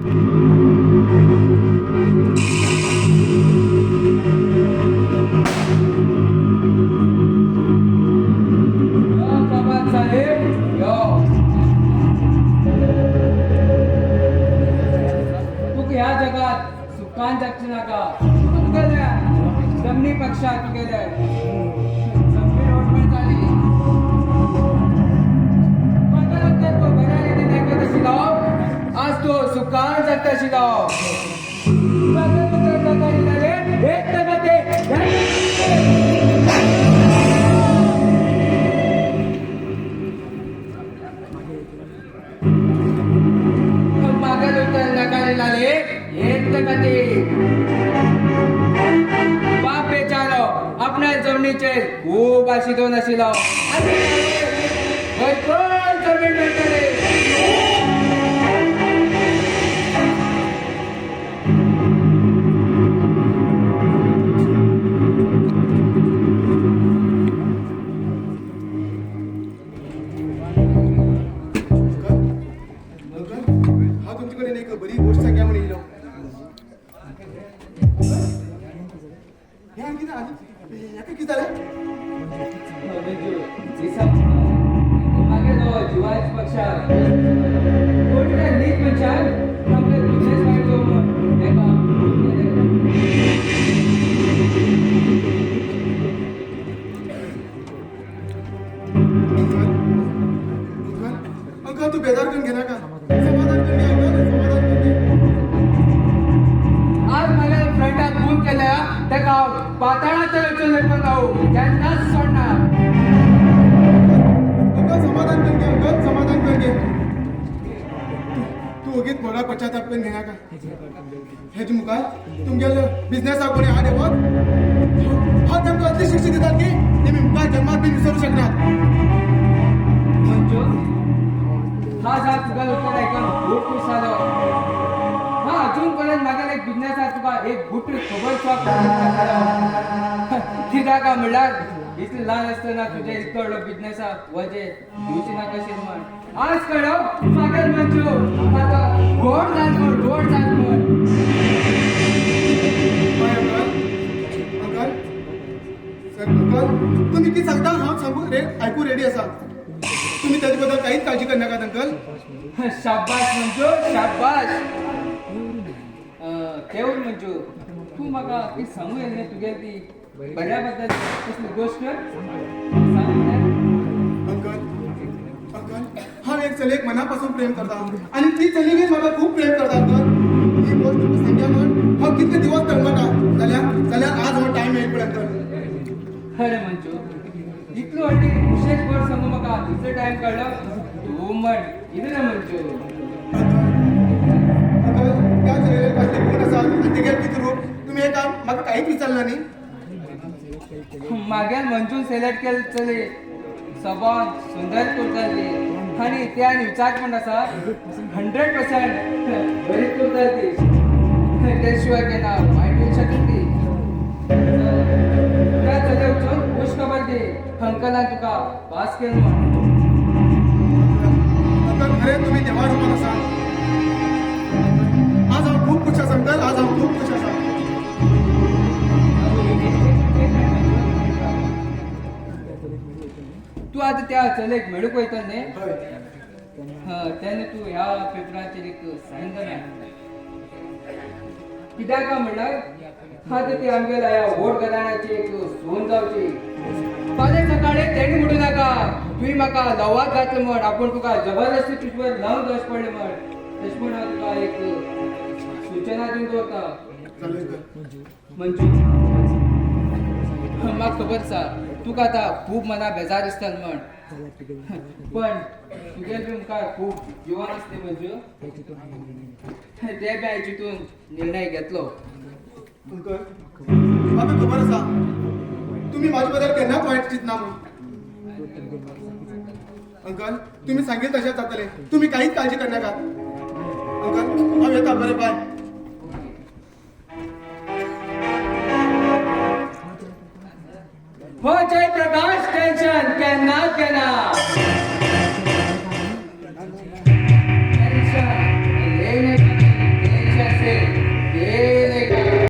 या जगात सुखान जगची नाका गेल्या जमनी पक्षात गेल्या जमनी रोडवर झाली तर तो बऱ्या रीतीने ऐकत शिकाव आज तो सुखान जगता शिकाव एक टका ते बाप बेचारो आपल्या जमनीचे खूप आशिदो नाशिलो जमीन मेळटली हा तुमच्याकडे एक बरी गोष्ट सांगा म्हणे येलो किती झालं मागे जीवाच पक्षात कोणत्या नीट पक्षात आपल्या बिझनेस माहिती अंकल तू बेजार करून घेणार का समाधान करून घे अंकल समाधान करून घे आज मला फ्रंटात फोन केल्या त्या पाताळात लेकर जाऊ त्यांनाच सोडणार अंकल समाधान करून घे अंकल समाधान करून घे तू उगीच थोडा पश्चाताप करून घेणार का हे मुखार तुमच्या बिझनेस कोणी हा देवत हा तुमका अशी शिक्षित देतात की तुम्ही मुखार जन्मात बी विसरू शकणार हा जा तुका उत्तर ऐकून खूप खुश झालो हा अजूनपर्यंत माझ्या एक बिझनेस आहे तुका एक गुट खबर कित्याक का म्हणल्यार इतलें ल्हान आसतना तुजें इतको व्हडलो बिझनेस आहा वजे दिवची नाका अशें म्हण आज कळ्ळो म्हाका मंजू आतां गोड जाल म्हण अंकल सर अंकल तुम्ही किती सांगता हांव सांगू रे ऐकू रेडी आसा तुम्ही त्याच्या बद्दल काहीच काळजी करणार का अंकल शाबास मंजू शाबास तेवढ मंजू तू म्हाका एक सांगू येयलें न्ही तुगे ती बऱ्या बद्दल कसली गोश्ट अंकल अंकल हांव एक चलयेक मनापासून प्रेम करता आणि ती चलयेक म्हाका खूप प्रेम करता अंकल ही गोष्ट तुका सांगया म्हण हांव कितले दिवस तळमळटा जाल्यार आज हो टायम येईल पळय अंकल अरे मंजू इतली व्हडली विशेष गोष्ट सांगू म्हाका इतलो टायम काडलो तू म्हण इतलें मंजू अंकल त्या चलयेक कसले गुण आसात आनी तेगे कितें रूप तुमी हे काम म्हाका काहीच विचारला न्ही मागेल मंजून सिलेक्ट केले चली स्वभाव सुंदर करताली आणि ते आणि विचार पण असा 100% बरीच करताली त्याशिवाय केना वाईट होऊ शकत ती त्या चले वचून खुश खबर दे अंकलान तुका पास केलं म्हण अंकल खरे तुम्ही देवा रूपान आसा आज हांव खूप खुश आसा अंकल आज हांव खूप खुश आसा तू आता त्या चलेक मेळूक वयता न्ही तेन्ना तू ह्या पेपराचेर एक सायन करना कित्याक काय म्हणल्यार आता ती आमगेल्या ह्या वोट घराण्याची एक सोन जावची फाल्यां सकाळी तेणी म्हणू नाका तुवें म्हाका लवाक घातलें म्हण आपूण तुका जबरदस्ती तुजे लव दस पडलें म्हण तशें म्हण हांव तुका एक सूचना दिवन दवरता मंजू म्हाका खबर आसा तुका आतां खूब मना बेजार दिसता म्हण पण तुगे बी मुखार खूब जिवन आसलें मंजू ते बी हांवें चिंतून निर्णय घेतलो अंकल म्हाका खबर आसा तुम्ही माझ्या बद्दल केन्नाच वायट चिंतना म्हणून अंकल तुम्ही सांगितले तशेंच जातले तुम्ही काहीच काळजी करनाका अंकल हांव येता बरें बाय हो जयप्रकाश टेन्शन केन्ना केना